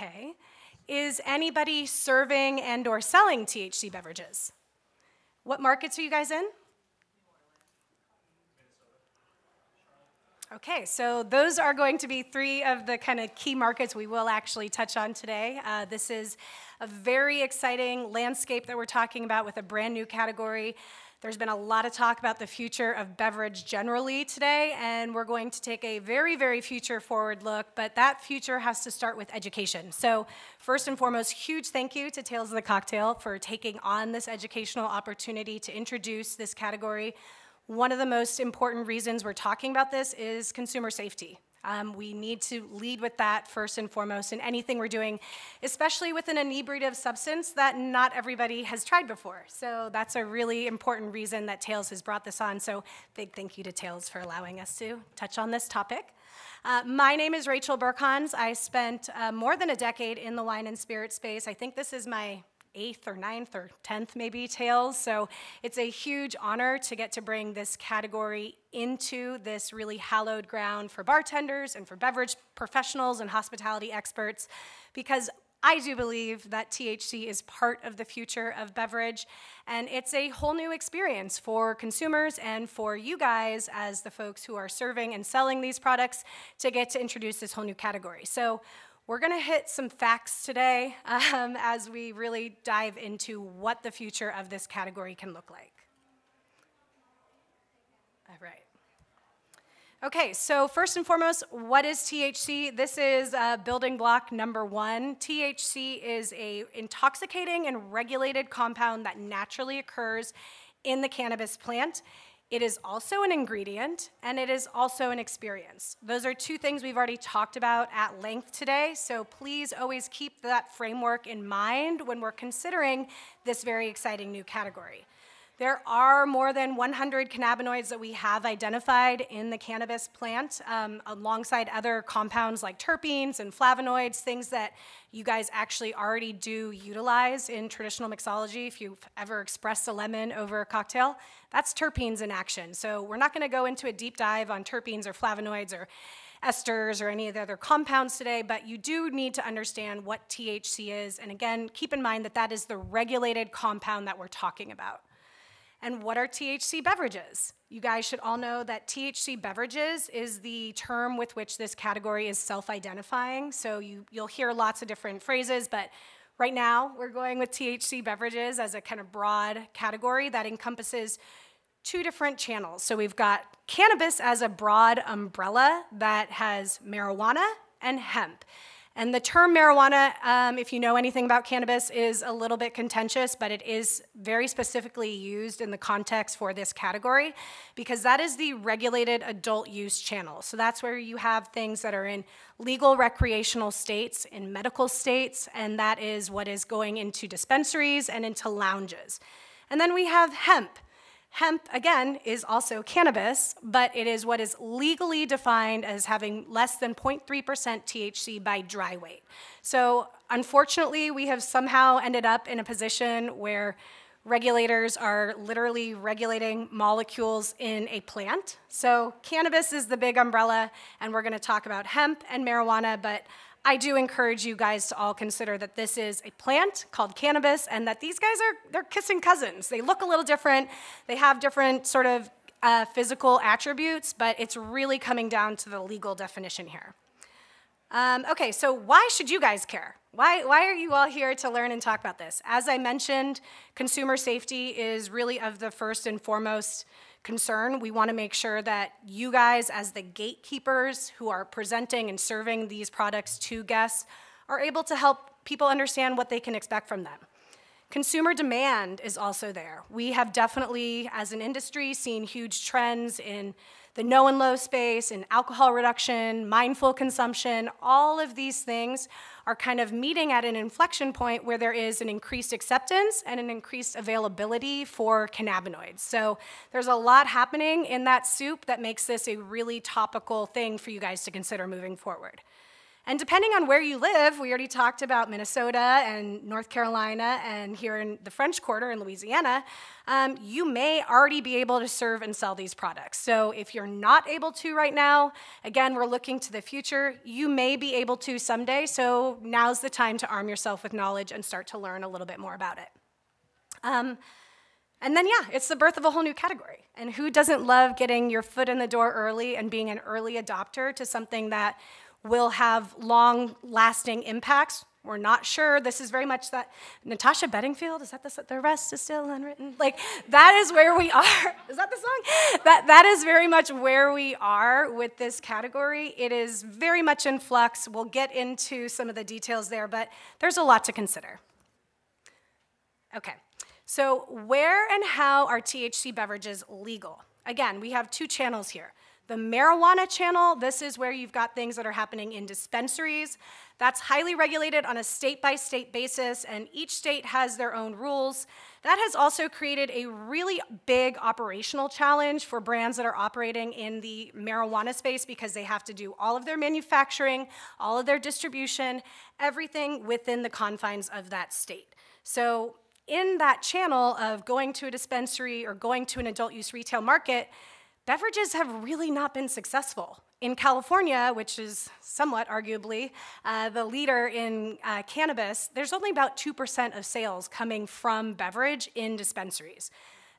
Okay. Is anybody serving and or selling THC beverages? What markets are you guys in? Okay, so those are going to be three of the kind of key markets we will actually touch on today. This is a very exciting landscape that we're talking about with a brand new category. There's been a lot of talk about the future of beverage generally today, and we're going to take a very, very future-forward look, but that future has to start with education. So first and foremost, huge thank you to Tales of the Cocktail for taking on this educational opportunity to introduce this category. One of the most important reasons we're talking about this is consumer safety. We need to lead with that first and foremost in anything we're doing, especially with an inebriative substance that not everybody has tried before. So that's a really important reason that Tales has brought this on. So big thank you to Tales for allowing us to touch on this topic. My name is Rachel Burkons. I spent more than a decade in the wine and spirit space. I think this is my 8th or 9th or 10th maybe Tales. So it's a huge honor to get to bring this category into this really hallowed ground for bartenders and for beverage professionals and hospitality experts, because I do believe that THC is part of the future of beverage, and it's a whole new experience for consumers and for you guys as the folks who are serving and selling these products to get to introduce this whole new category. So we're going to hit some facts today as we really dive into what the future of this category can look like. All right. Okay, so first and foremost, what is THC? This is building block number one. THC is an intoxicating and regulated compound that naturally occurs in the cannabis plant. It is also an ingredient, and it is also an experience. Those are two things we've already talked about at length today, so please always keep that framework in mind when we're considering this very exciting new category. There are more than 100 cannabinoids that we have identified in the cannabis plant, alongside other compounds like terpenes and flavonoids, things that you guys actually already do utilize in traditional mixology. If you've ever expressed a lemon over a cocktail, that's terpenes in action. So we're not going to go into a deep dive on terpenes or flavonoids or esters or any of the other compounds today, but you do need to understand what THC is. And again, keep in mind that that is the regulated compound that we're talking about. And what are THC beverages? You guys should all know that THC beverages is the term with which this category is self-identifying. So you'll hear lots of different phrases, but right now we're going with THC beverages as a kind of broad category that encompasses two different channels. So we've got cannabis as a broad umbrella that has marijuana and hemp. And the term marijuana, if you know anything about cannabis, is a little bit contentious, but it is very specifically used in the context for this category because that is the regulated adult use channel. So that's where you have things that are in legal recreational states, in medical states, and that is what is going into dispensaries and into lounges. And then we have hemp. Hemp, again, is also cannabis, but it is what is legally defined as having less than 0.3% THC by dry weight. So unfortunately, we have somehow ended up in a position where regulators are literally regulating molecules in a plant. So cannabis is the big umbrella, and we're going to talk about hemp and marijuana, but I do encourage you guys to all consider that this is a plant called cannabis and that these guys they're kissing cousins. They look a little different. They have different sort of physical attributes, but it's really coming down to the legal definition here. Okay, so why should you guys care? Why are you all here to learn and talk about this? As I mentioned, consumer safety is really of the first and foremost concern. We want to make sure that you guys, as the gatekeepers who are presenting and serving these products to guests, are able to help people understand what they can expect from them. Consumer demand is also there. We have definitely, as an industry, seen huge trends in the no and low space, in alcohol reduction, mindful consumption. All of these things are kind of meeting at an inflection point where there is an increased acceptance and an increased availability for cannabinoids. So there's a lot happening in that soup that makes this a really topical thing for you guys to consider moving forward. And depending on where you live, we already talked about Minnesota and North Carolina and here in the French Quarter in Louisiana, you may already be able to serve and sell these products. So if you're not able to right now, again, we're looking to the future, you may be able to someday, so now's the time to arm yourself with knowledge and start to learn a little bit more about it. And then, yeah, it's the birth of a whole new category. And who doesn't love getting your foot in the door early and being an early adopter to something that will have long-lasting impacts? We're not sure. This is very much that Natasha Bedingfield, is that the rest is still unwritten? Like, that is where we are. Is that the song? That is very much where we are with this category. It is very much in flux. We'll get into some of the details there, but there's a lot to consider. Okay. So where and how are THC beverages legal? Again, we have two channels here. The marijuana channel, this is where you've got things that are happening in dispensaries. That's highly regulated on a state-by-state basis, and each state has their own rules. That has also created a really big operational challenge for brands that are operating in the marijuana space because they have to do all of their manufacturing, all of their distribution, everything within the confines of that state. So in that channel of going to a dispensary or going to an adult use retail market, beverages have really not been successful. In California, which is somewhat arguably the leader in cannabis, there's only about 2% of sales coming from beverage in dispensaries.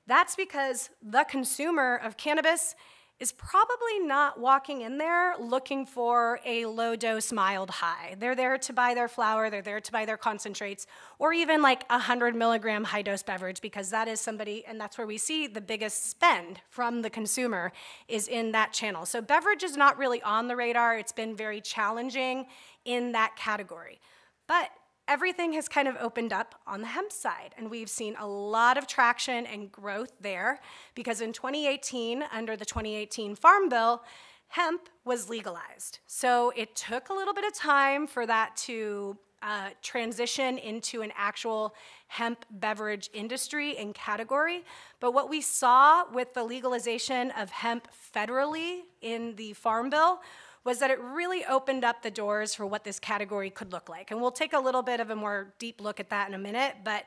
That's because the consumer of cannabis is probably not walking in there looking for a low-dose mild high. They're there to buy their flower, they're there to buy their concentrates, or even like a 100-milligram high-dose beverage, because that is somebody, and that's where we see the biggest spend from the consumer is in that channel. So beverage is not really on the radar. It's been very challenging in that category. But everything has kind of opened up on the hemp side, and we've seen a lot of traction and growth there because in 2018, under the 2018 Farm Bill, hemp was legalized. So it took a little bit of time for that to transition into an actual hemp beverage industry and category. But what we saw with the legalization of hemp federally in the Farm Bill was that it really opened up the doors for what this category could look like. And we'll take a little bit of a more deep look at that in a minute, but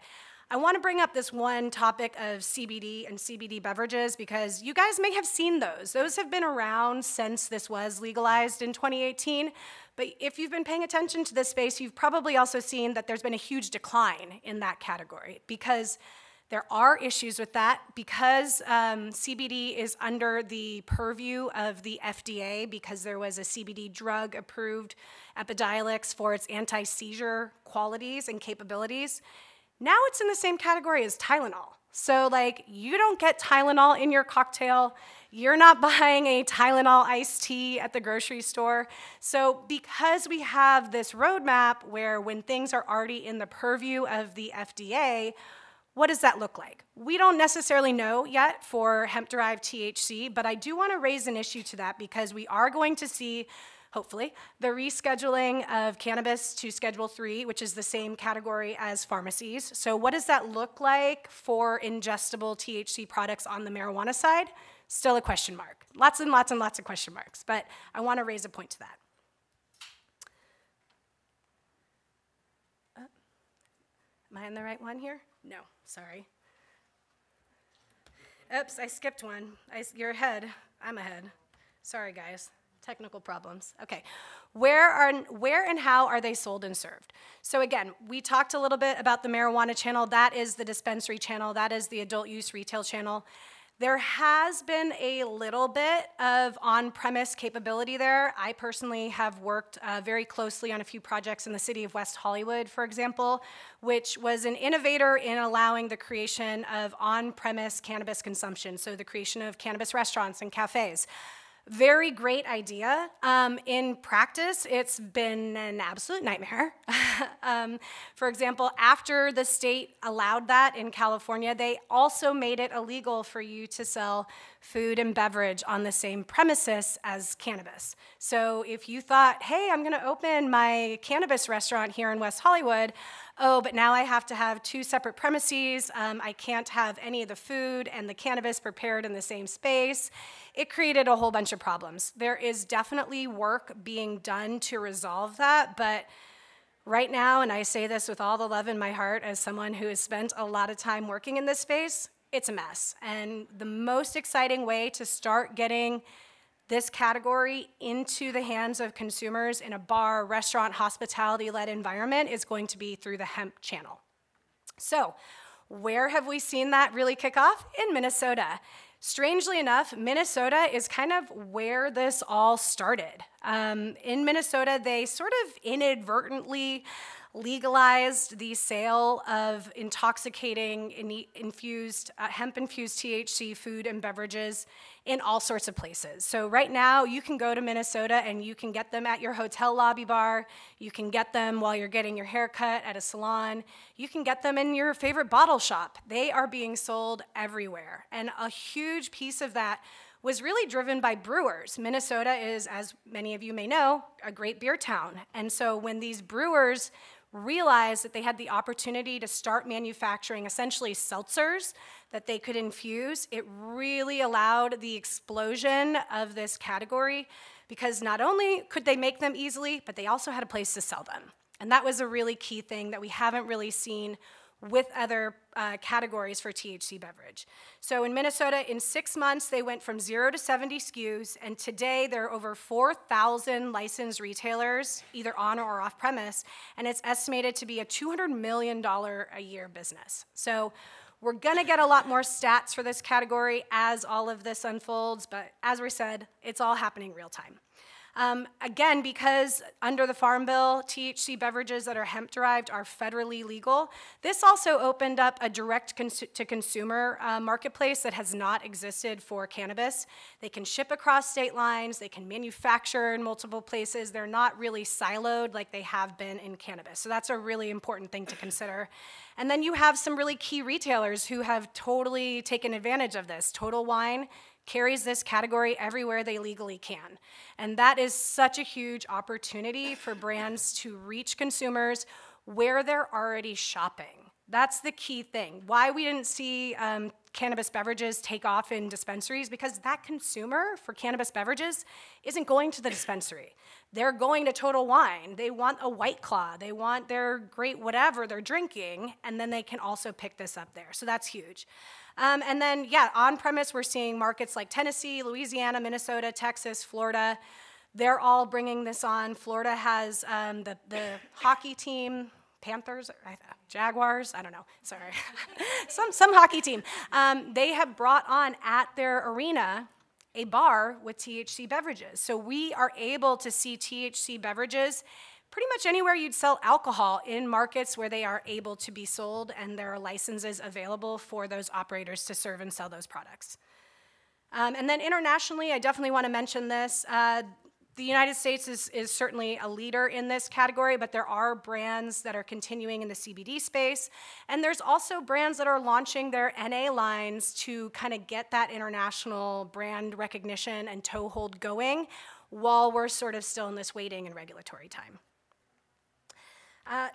I want to bring up this one topic of CBD and CBD beverages because you guys may have seen those. Those have been around since this was legalized in 2018, but if you've been paying attention to this space, you've probably also seen that there's been a huge decline in that category because there are issues with that because CBD is under the purview of the FDA because there was a CBD drug approved, Epidiolex, for its anti-seizure qualities and capabilities. Now it's in the same category as Tylenol. So like you don't get Tylenol in your cocktail. You're not buying a Tylenol iced tea at the grocery store. So because we have this roadmap where when things are already in the purview of the FDA, what does that look like? We don't necessarily know yet for hemp-derived THC, but I do want to raise an issue to that because we are going to see, hopefully, the rescheduling of cannabis to Schedule III, which is the same category as pharmacies. So what does that look like for ingestible THC products on the marijuana side? Still a question mark. Lots and lots and lots of question marks, but I want to raise a point to that. Am I on the right one here? No, sorry. Oops, I skipped one. You're ahead. I'm ahead. Sorry, guys. Technical problems. Okay. Where and how are they sold and served? So again, we talked a little bit about the marijuana channel. That is the dispensary channel. That is the adult use retail channel. There has been a little bit of on-premise capability there. I personally have worked very closely on a few projects in the city of West Hollywood, for example, which was an innovator in allowing the creation of on-premise cannabis consumption, so the creation of cannabis restaurants and cafes. Very great idea. In practice, it's been an absolute nightmare. For example, after the state allowed that in California, they also made it illegal for you to sell food and beverage on the same premises as cannabis. So if you thought, hey, I'm going to open my cannabis restaurant here in West Hollywood, oh, but now I have to have 2 separate premises, I can't have any of the food and the cannabis prepared in the same space, it created a whole bunch of problems. There is definitely work being done to resolve that, but right now, and I say this with all the love in my heart as someone who has spent a lot of time working in this space, it's a mess. And the most exciting way to start getting this category into the hands of consumers in a bar, restaurant, hospitality-led environment is going to be through the hemp channel. So, where have we seen that really kick off? In Minnesota. Strangely enough, Minnesota is kind of where this all started. In Minnesota, they sort of inadvertently legalized the sale of intoxicating infused, hemp-infused THC food and beverages in all sorts of places. So right now, you can go to Minnesota and you can get them at your hotel lobby bar. You can get them while you're getting your hair cut at a salon. You can get them in your favorite bottle shop. They are being sold everywhere. And a huge piece of that was really driven by brewers. Minnesota is, as many of you may know, a great beer town. And so when these brewers realized that they had the opportunity to start manufacturing essentially seltzers that they could infuse, it really allowed the explosion of this category because not only could they make them easily, but they also had a place to sell them. And that was a really key thing that we haven't really seen with other categories for THC beverage. So in Minnesota, in 6 months, they went from 0 to 70 SKUs, and today there are over 4,000 licensed retailers, either on or off premise, and it's estimated to be a $200 million a year business. So we're gonna get a lot more stats for this category as all of this unfolds, but as we said, it's all happening real time. Again, because under the Farm Bill, THC beverages that are hemp-derived are federally legal, this also opened up a direct-to-consumer marketplace that has not existed for cannabis. They can ship across state lines, they can manufacture in multiple places, they're not really siloed like they have been in cannabis. So that's a really important thing to consider. And then you have some really key retailers who have totally taken advantage of this. Total Wine carries this category everywhere they legally can. And that is such a huge opportunity for brands to reach consumers where they're already shopping. That's the key thing. Why we didn't see cannabis beverages take off in dispensaries, because that consumer for cannabis beverages isn't going to the dispensary. They're going to Total Wine. They want a White Claw. They want their great whatever they're drinking, and then they can also pick this up there. So that's huge. And then, yeah, on-premise, we're seeing markets like Tennessee, Louisiana, Minnesota, Texas, Florida. They're all bringing this on. Florida has the hockey team, Panthers, Jaguars, I don't know, sorry. some hockey team. They have brought on at their arena a bar with THC beverages. So we are able to see THC beverages pretty much anywhere you'd sell alcohol in markets where they are able to be sold and there are licenses available for those operators to serve and sell those products. And then internationally, I definitely want to mention this. The United States is certainly a leader in this category, but there are brands that are continuing in the CBD space. And there's also brands that are launching their NA lines to kind of get that international brand recognition and toehold going while we're sort of still in this waiting and regulatory time.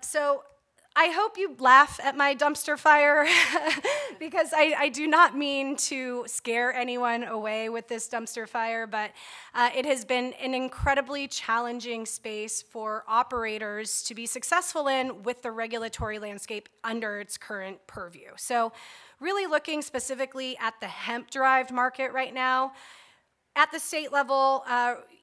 So I hope you laugh at my dumpster fire because I do not mean to scare anyone away with this dumpster fire, but it has been an incredibly challenging space for operators to be successful in with the regulatory landscape under its current purview. So really looking specifically at the hemp-derived market right now, at the state level,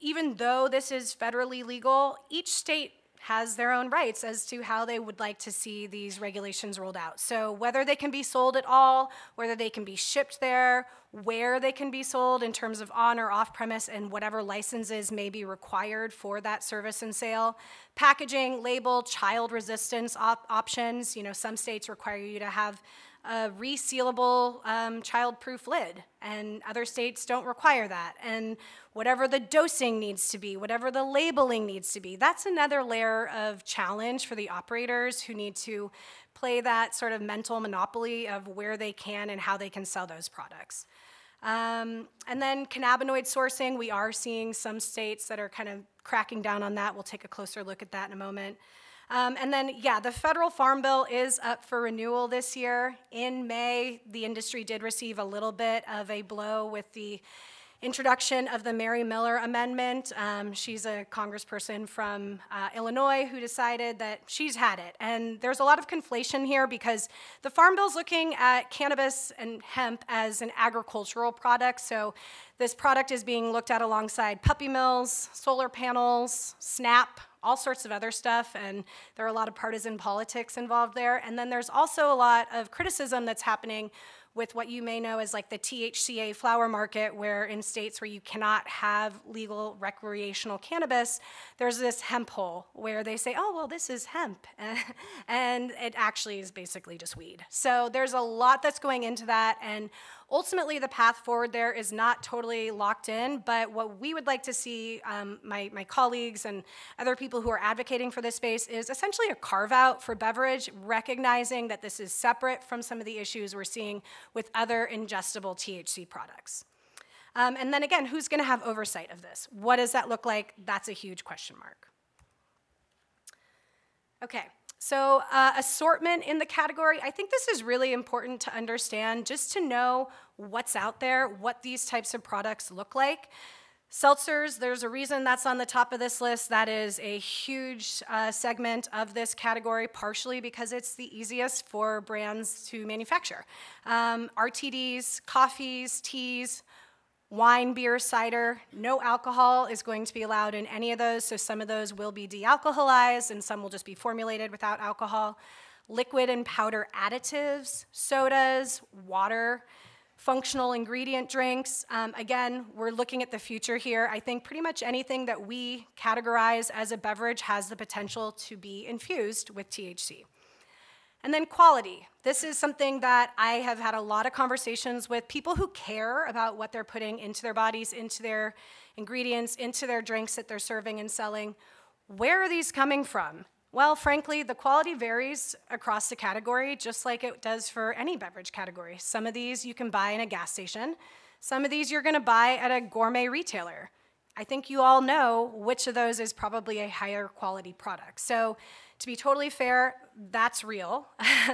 even though this is federally legal, each state has their own rights as to how they would like to see these regulations rolled out. So whether they can be sold at all, whether they can be shipped there, where they can be sold in terms of on or off premise, and whatever licenses may be required for that service and sale. Packaging, label, child resistance options. You know, some states require you to have a resealable child-proof lid, and other states don't require that. And whatever the dosing needs to be, whatever the labeling needs to be, that's another layer of challenge for the operators who need to play that sort of mental monopoly of where they can and how they can sell those products. And then cannabinoid sourcing, we are seeing some states that are kind of cracking down on that. We'll take a closer look at that in a moment. And then, yeah, the federal farm bill is up for renewal this year. In May, the industry did receive a little bit of a blow with the introduction of the Mary Miller Amendment. She's a congressperson from Illinois who decided that she's had it. And there's a lot of conflation here because the Farm Bill's looking at cannabis and hemp as an agricultural product. So this product is being looked at alongside puppy mills, solar panels, SNAP, all sorts of other stuff, and there are a lot of partisan politics involved there. And then there's also a lot of criticism that's happening with what you may know as like the THCA flower market, where in states where you cannot have legal recreational cannabis, there's this hemp hole where they say, oh, well, this is hemp. And it actually is basically just weed. So there's a lot that's going into that. And ultimately, the path forward there is not totally locked in, but what we would like to see, my colleagues and other people who are advocating for this space, is essentially a carve-out for beverage, recognizing that this is separate from some of the issues we're seeing with other ingestible THC products. And then again, who's going to have oversight of this? What does that look like? That's a huge question mark. Okay. So assortment in the category, I think this is really important to understand, just to know what's out there, what these types of products look like. Seltzers, there's a reason that's on the top of this list. That is a huge segment of this category, partially because it's the easiest for brands to manufacture. RTDs, coffees, teas, wine, beer, cider, no alcohol is going to be allowed in any of those, so some of those will be de-alcoholized and some will just be formulated without alcohol. Liquid and powder additives, sodas, water, functional ingredient drinks. Again, we're looking at the future here. I think pretty much anything that we categorize as a beverage has the potential to be infused with THC. And then quality. This is something that I have had a lot of conversations with people who care about what they're putting into their bodies, into their ingredients, into their drinks that they're serving and selling. Where are these coming from? Well, frankly, the quality varies across the category, just like it does for any beverage category. Some of these you can buy in a gas station. Some of these you're gonna buy at a gourmet retailer. I think you all know which of those is probably a higher quality product. So to be totally fair, that's real.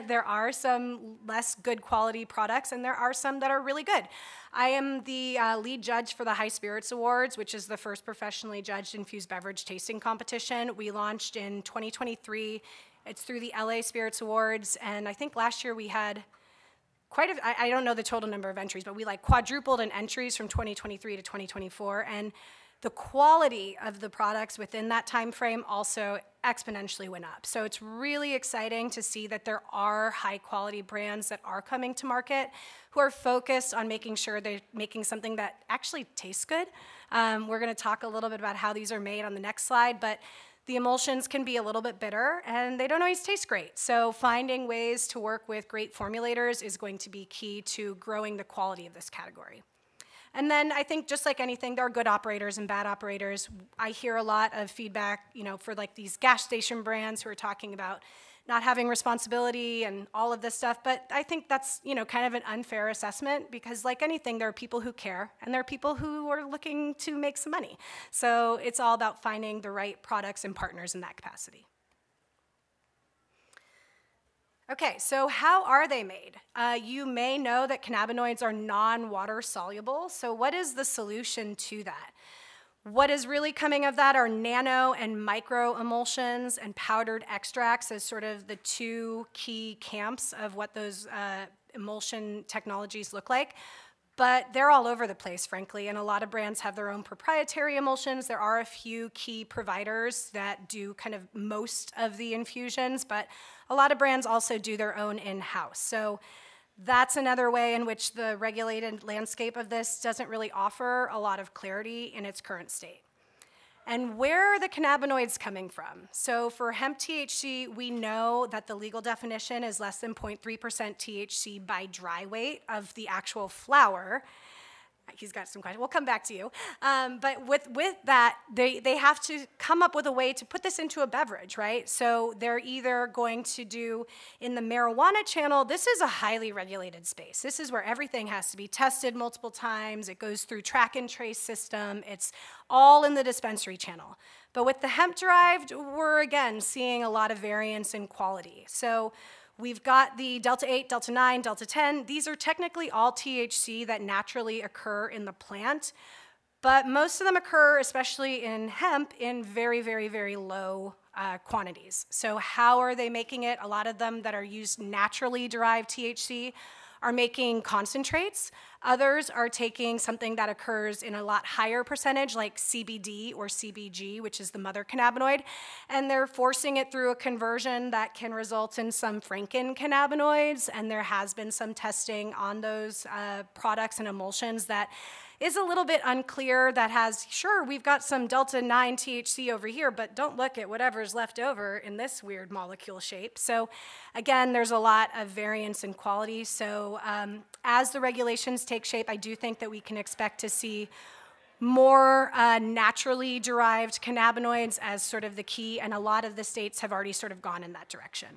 There are some less good quality products, and there are some that are really good. I am the lead judge for the High Spirits Awards, which is the first professionally judged infused beverage tasting competition. We launched in 2023. It's through the LA Spirits Awards, and I think last year we had I don't know the total number of entries, but we like quadrupled in entries from 2023 to 2024, and the quality of the products within that time frame also exponentially went up. So it's really exciting to see that there are high quality brands that are coming to market who are focused on making sure they're making something that actually tastes good. We're gonna talk a little bit about how these are made on the next slide, but the emulsions can be a little bit bitter and they don't always taste great. So finding ways to work with great formulators is going to be key to growing the quality of this category. And then I think just like anything, there are good operators and bad operators. I hear a lot of feedback, for like these gas station brands who are talking about not having responsibility and all of this stuff, but I think that's, kind of an unfair assessment because like anything, there are people who care and there are people who are looking to make some money. So it's all about finding the right products and partners in that capacity. Okay, so how are they made? You may know that cannabinoids are non-water soluble, so what is the solution to that? What is really coming of that are nano and micro emulsions and powdered extracts as sort of the two key camps of what those emulsion technologies look like. But they're all over the place, frankly, and a lot of brands have their own proprietary emulsions. There are a few key providers that do kind of most of the infusions, but a lot of brands also do their own in-house. So that's another way in which the regulated landscape of this doesn't really offer a lot of clarity in its current state. And where are the cannabinoids coming from? So for hemp THC, we know that the legal definition is less than 0.3% THC by dry weight of the actual flower. He's got some questions. We'll come back to you. But with that, they have to come up with a way to put this into a beverage, right? So they're either going to do, in the marijuana channel, this is a highly regulated space. This is where everything has to be tested multiple times. It goes through track and trace system. It's all in the dispensary channel. But with the hemp-derived, we're, again, seeing a lot of variance in quality. So we've got the Delta 8, Delta 9, Delta 10. These are technically all THC that naturally occur in the plant, but most of them occur, especially in hemp, in very, very, very low quantities. So how are they making it? A lot of them that are used naturally derived THC are making concentrates. Others are taking something that occurs in a lot higher percentage, like CBD or CBG, which is the mother cannabinoid, and they're forcing it through a conversion that can result in some Franken-cannabinoids, and there has been some testing on those products and emulsions that is a little bit unclear, that has, sure, we've got some Delta 9 THC over here, but don't look at whatever's left over in this weird molecule shape. So again, there's a lot of variance in quality. So as the regulations take shape, I do think that we can expect to see more naturally derived cannabinoids as sort of the key, and a lot of the states have already sort of gone in that direction.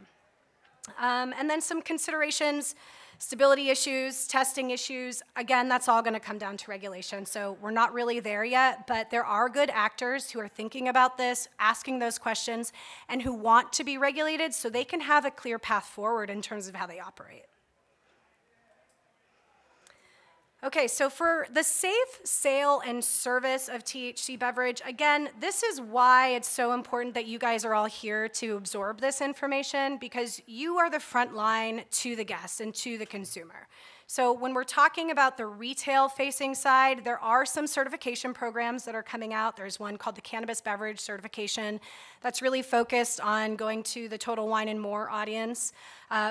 And then some considerations. Stability issues, testing issues, again, that's all going to come down to regulation. So we're not really there yet, but there are good actors who are thinking about this, asking those questions, and who want to be regulated so they can have a clear path forward in terms of how they operate. Okay, so for the safe sale and service of THC beverage, again, this is why it's so important that you guys are all here to absorb this information, because you are the front line to the guest and to the consumer. So when we're talking about the retail-facing side, there are some certification programs that are coming out. There's one called the Cannabis Beverage Certification that's really focused on going to the Total Wine and More audience.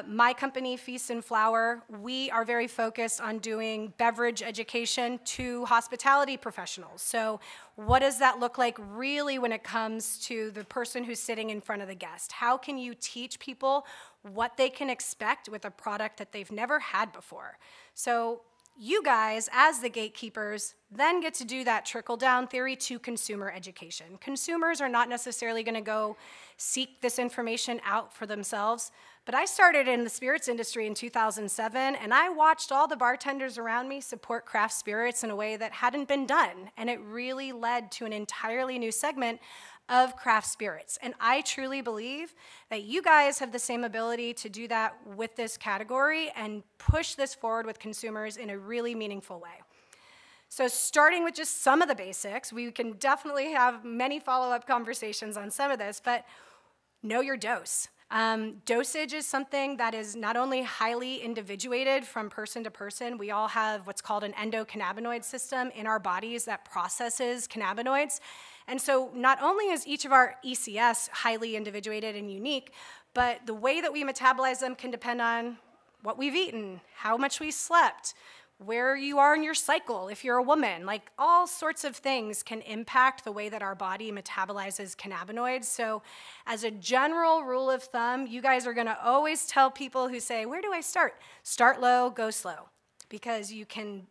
My company, Feast and Flower, we are very focused on doing beverage education to hospitality professionals. So what does that look like really when it comes to the person who's sitting in front of the guest? How can you teach people what they can expect with a product that they've never had before? So you guys, as the gatekeepers, then get to do that trickle-down theory to consumer education. Consumers are not necessarily going to go seek this information out for themselves, but I started in the spirits industry in 2007, and I watched all the bartenders around me support craft spirits in a way that hadn't been done, and it really led to an entirely new segment of craft spirits. And I truly believe that you guys have the same ability to do that with this category and push this forward with consumers in a really meaningful way. So starting with just some of the basics, we can definitely have many follow-up conversations on some of this, but know your dose. Dosage is something that is not only highly individuated from person to person. We all have what's called an endocannabinoid system in our bodies that processes cannabinoids. And so not only is each of our ECS highly individuated and unique, but the way that we metabolize them can depend on what we've eaten, how much we slept, where you are in your cycle, if you're a woman, like all sorts of things can impact the way that our body metabolizes cannabinoids. So as a general rule of thumb, you guys are gonna always tell people who say, where do I start? Start low, go slow, because you can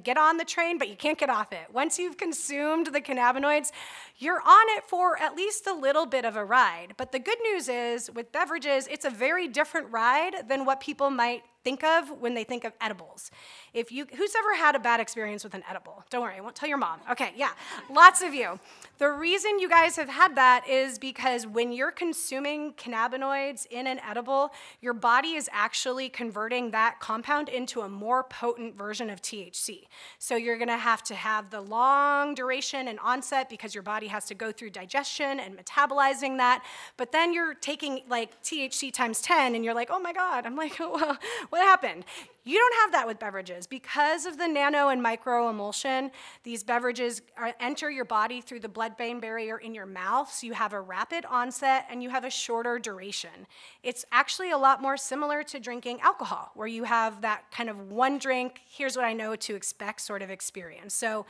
get on the train, but you can't get off it. Once you've consumed the cannabinoids, you're on it for at least a little bit of a ride. But the good news is, with beverages, it's a very different ride than what people might think of when they think of edibles. Who's ever had a bad experience with an edible? Don't worry, I won't tell your mom. Okay, yeah, lots of you. The reason you guys have had that is because when you're consuming cannabinoids in an edible, your body is actually converting that compound into a more potent version of THC. So you're gonna have to have the long duration and onset because your body has to go through digestion and metabolizing that, but then you're taking like THC times 10 and you're like, oh my God, I'm like, well, what happened? You don't have that with beverages. Because of the nano and micro emulsion, these beverages enter your body through the blood-brain barrier in your mouth, so you have a rapid onset and you have a shorter duration. It's actually a lot more similar to drinking alcohol, where you have that kind of one drink, here's what I know to expect sort of experience. So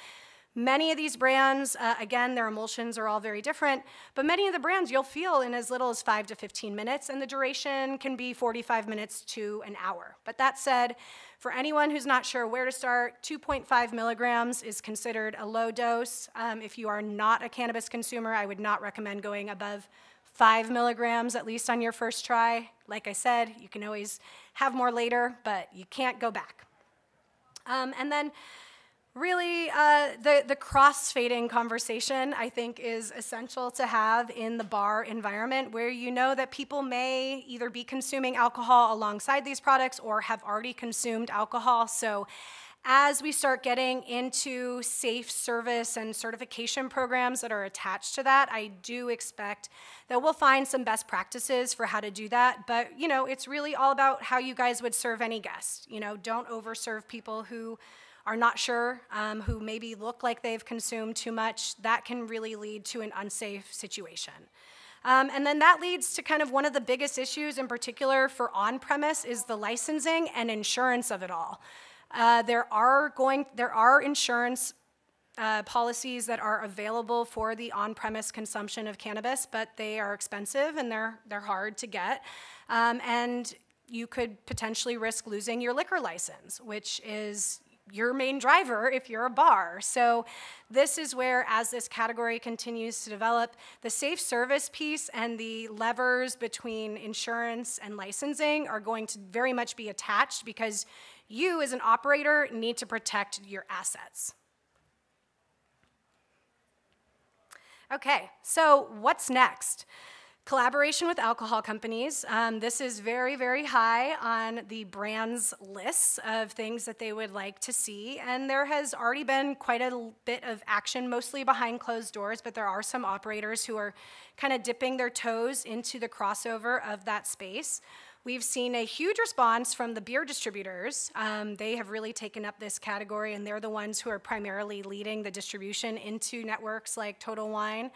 Many of these brands, again, their emulsions are all very different, but many of the brands you'll feel in as little as 5 to 15 minutes, and the duration can be 45 minutes to an hour. But that said, for anyone who's not sure where to start, 2.5 milligrams is considered a low dose. If you are not a cannabis consumer, I would not recommend going above 5 milligrams, at least on your first try. Like I said, you can always have more later, but you can't go back. And then really, the cross-fading conversation, I think, is essential to have in the bar environment, where you know that people may either be consuming alcohol alongside these products or have already consumed alcohol. So as we start getting into safe service and certification programs that are attached to that, I do expect that we'll find some best practices for how to do that. But, you know, it's really all about how you guys would serve any guest. You know, don't overserve people who are not sure, who maybe look like they've consumed too much. That can really lead to an unsafe situation. And then that leads to kind of one of the biggest issues in particular for on-premise is the licensing and insurance of it all. There are insurance policies that are available for the on-premise consumption of cannabis, but they are expensive and they're hard to get. And you could potentially risk losing your liquor license, which is your main driver if you're a bar. So this is where, as this category continues to develop, the safe service piece and the levers between insurance and licensing are going to very much be attached, because you as an operator need to protect your assets. Okay, so what's next? Collaboration with alcohol companies. This is very, very high on the brand's lists of things that they would like to see. And there has already been quite a bit of action, mostly behind closed doors, but there are some operators who are kind of dipping their toes into the crossover of that space. We've seen a huge response from the beer distributors. They have really taken up this category, and they're the ones who are primarily leading the distribution into networks like Total Wine.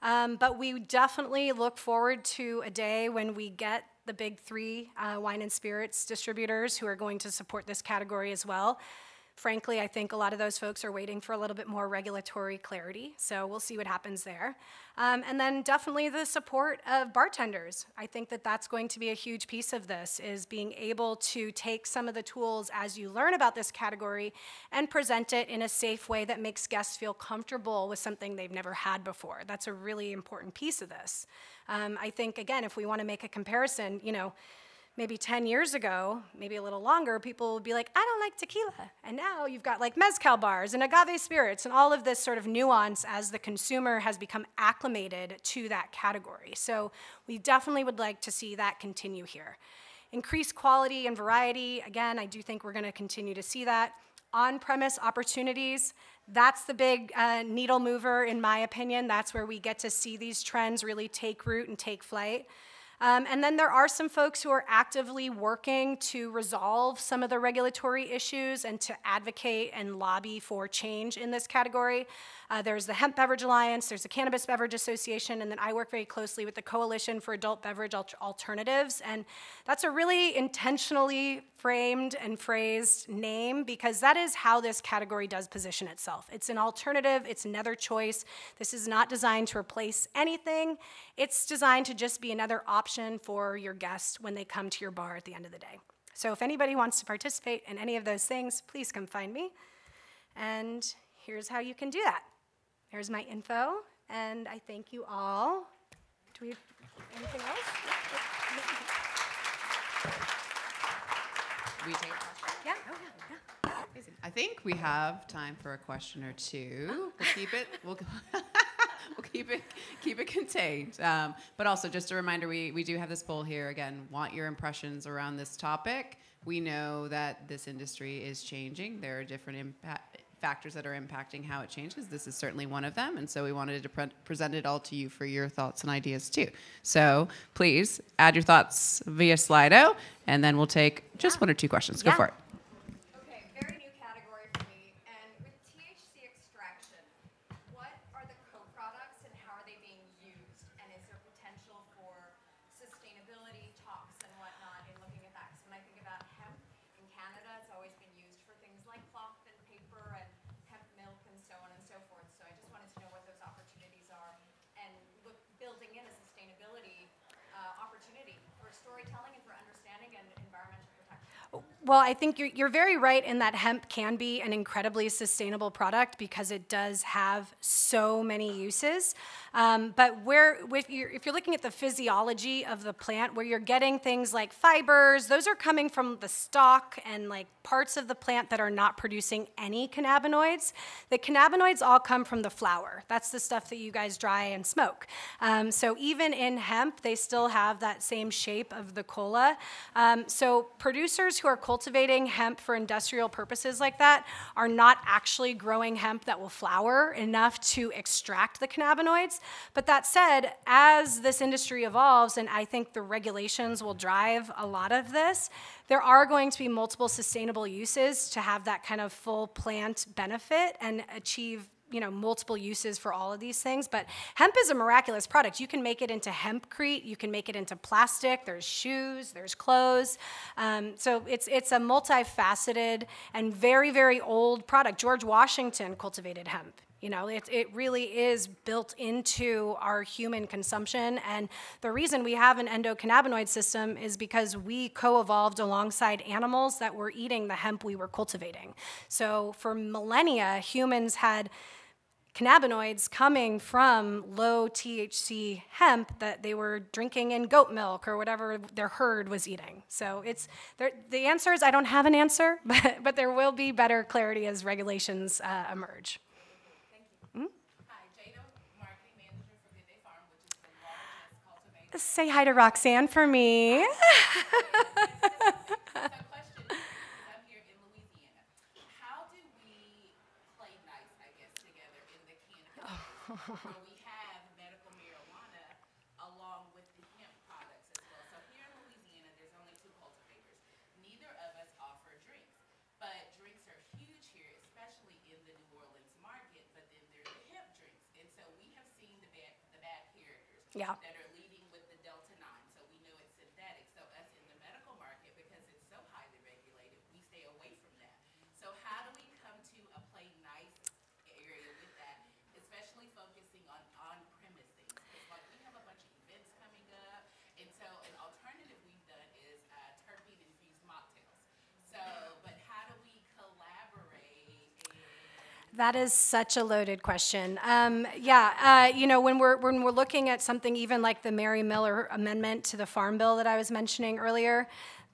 But we definitely look forward to a day when we get the big three wine and spirits distributors who are going to support this category as well. Frankly, I think a lot of those folks are waiting for a little bit more regulatory clarity, so we'll see what happens there. And then definitely the support of bartenders. I think that that's going to be a huge piece of this, is being able to take some of the tools as you learn about this category and present it in a safe way that makes guests feel comfortable with something they've never had before. That's a really important piece of this. I think, again, if we want to make a comparison, you know, maybe 10 years ago, maybe a little longer, people would be like, I don't like tequila. And now you've got like mezcal bars and agave spirits and all of this sort of nuance as the consumer has become acclimated to that category. So we definitely would like to see that continue here. Increased quality and variety, again, I do think we're gonna continue to see that. On-premise opportunities, that's the big needle mover in my opinion. That's where we get to see these trends really take root and take flight. And then there are some folks who are actively working to resolve some of the regulatory issues and to advocate and lobby for change in this category. There's the Hemp Beverage Alliance, there's the Cannabis Beverage Association, and then I work very closely with the Coalition for Adult Beverage Alternatives. And that's a really intentionally framed and phrased name, because that is how this category does position itself. It's an alternative, it's another choice. This is not designed to replace anything. It's designed to just be another option for your guests when they come to your bar at the end of the day. So if anybody wants to participate in any of those things, please come find me. And here's how you can do that. Here's my info, and I thank you all. Do we have anything else? We take a question? Yeah, oh yeah. Amazing. I think we have time for a question or two. We'll keep it. We'll keep it contained. But also, just a reminder, we do have this poll here. Again, want your impressions around this topic. We know that this industry is changing. There are different factors that are impacting how it changes. This is certainly one of them, and so we wanted to present it all to you for your thoughts and ideas too. So please add your thoughts via Slido, and then we'll take just one or two questions. Go for it. Okay, very new category for me. And with THC extraction, what are the co-products and how are they being used? And is there potential for sustainability talks and whatnot in looking at that? Because when I think about hemp in Canada, it's always been used for things like cloth and paper and hemp milk and so on and so Well, I think you're very right in that hemp can be an incredibly sustainable product because it does have so many uses. But if you're looking at the physiology of the plant, where you're getting things like fibers, those are coming from the stalk and like parts of the plant that are not producing any cannabinoids. The cannabinoids all come from the flower. That's the stuff that you guys dry and smoke. So even in hemp, they still have that same shape of the cola. So producers who are cultivating hemp for industrial purposes like that are not actually growing hemp that will flower enough to extract the cannabinoids. But that said, as this industry evolves, and I think the regulations will drive a lot of this, there are going to be multiple sustainable uses to have that kind of full plant benefit and achieve multiple uses for all of these things. But hemp is a miraculous product. You can make it into hempcrete, you can make it into plastic, there's shoes, there's clothes. So it's a multifaceted and very, very old product. George Washington cultivated hemp. It really is built into our human consumption. And the reason we have an endocannabinoid system is because we co-evolved alongside animals that were eating the hemp we were cultivating. So for millennia, humans had cannabinoids coming from low THC hemp that they were drinking in goat milk or whatever their herd was eating. So the answer is I don't have an answer, but there will be better clarity as regulations emerge. Say hi to Roxanne for me. So question, I'm here in Louisiana. How do we play nice, I guess, together in the cannabis? Where we have medical marijuana along with the hemp products as well. So here in Louisiana, there's only 2 cultivators. Neither of us offer drinks, but drinks are huge here, especially in the New Orleans market. But then there's the hemp drinks, and so we have seen the bad characters that are leading with the Delta 9. So we know it's synthetic. So us in the medical market, because it's so highly regulated, we stay away from that. So how do we come to a play nice area with that, especially focusing on on-premise things? Because like we have a bunch of events coming up, and so an alternative we've done is terpene-infused mocktails. So, but how do we collaborate? That is such a loaded question. When we're looking at something even like the Mary Miller Amendment to the Farm Bill that I was mentioning earlier,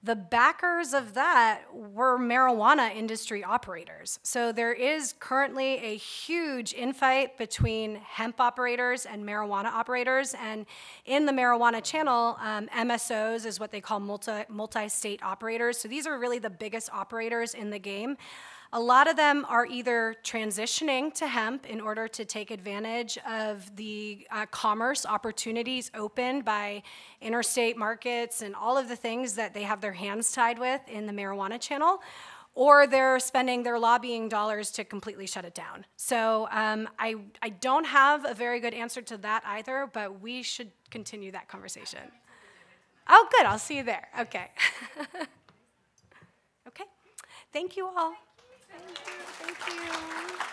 the backers of that were marijuana industry operators. So there is currently a huge infight between hemp operators and marijuana operators. And in the marijuana channel, MSOs is what they call multi-state operators. So these are really the biggest operators in the game. A lot of them are either transitioning to hemp in order to take advantage of the commerce opportunities opened by interstate markets and all of the things that they have their hands tied with in the marijuana channel, or they're spending their lobbying dollars to completely shut it down. So I don't have a very good answer to that either, but we should continue that conversation. Oh, good, I'll see you there. Okay. Okay, thank you all. Thank you.